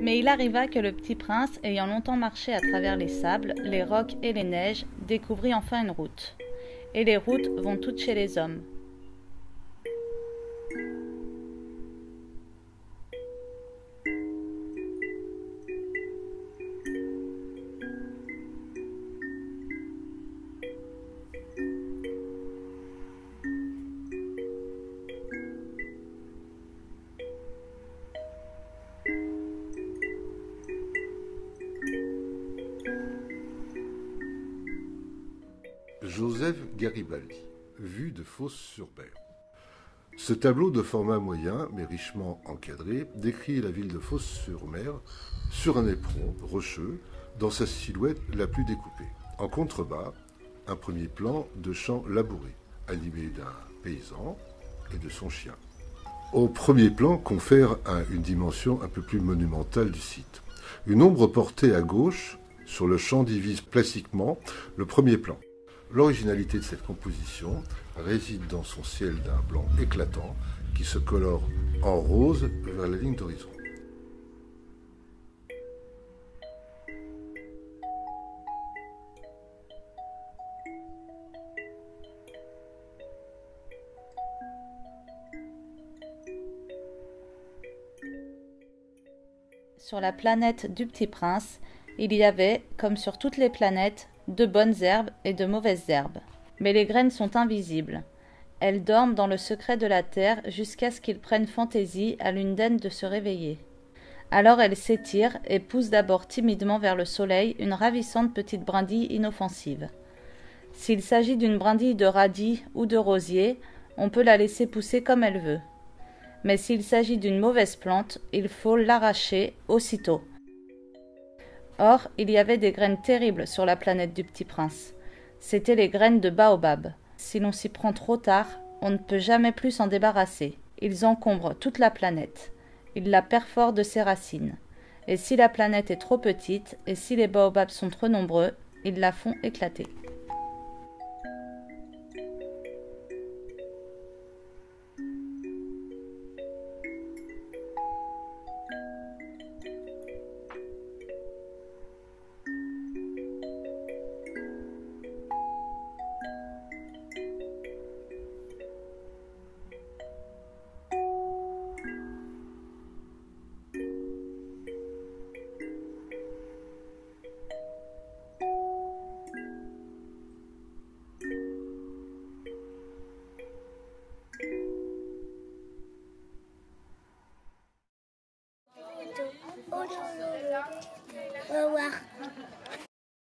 Mais il arriva que le petit prince, ayant longtemps marché à travers les sables, les rocs et les neiges, découvrit enfin une route. Et les routes vont toutes chez les hommes. Joseph Garibaldi, vue de Fos-sur-Mer. Ce tableau de format moyen, mais richement encadré, décrit la ville de Fos-sur-Mer sur un éperon rocheux, dans sa silhouette la plus découpée. En contrebas, un premier plan de champs labourés, animé d'un paysan et de son chien. Au premier plan confère une dimension un peu plus monumentale du site. Une ombre portée à gauche sur le champ divise plastiquement le premier plan. L'originalité de cette composition réside dans son ciel d'un blanc éclatant qui se colore en rose vers la ligne d'horizon. Sur la planète du Petit Prince, il y avait, comme sur toutes les planètes, de bonnes herbes et de mauvaises herbes. Mais les graines sont invisibles. Elles dorment dans le secret de la terre jusqu'à ce qu'il prenne fantaisie à l'une d'elles de se réveiller. Alors elles s'étirent et poussent d'abord timidement vers le soleil une ravissante petite brindille inoffensive. S'il s'agit d'une brindille de radis ou de rosier, on peut la laisser pousser comme elle veut. Mais s'il s'agit d'une mauvaise plante, il faut l'arracher aussitôt. Or, il y avait des graines terribles sur la planète du Petit Prince. C'étaient les graines de baobab. Si l'on s'y prend trop tard, on ne peut jamais plus s'en débarrasser. Ils encombrent toute la planète. Ils la perforent de ses racines. Et si la planète est trop petite, et si les baobabs sont trop nombreux, ils la font éclater. Au revoir.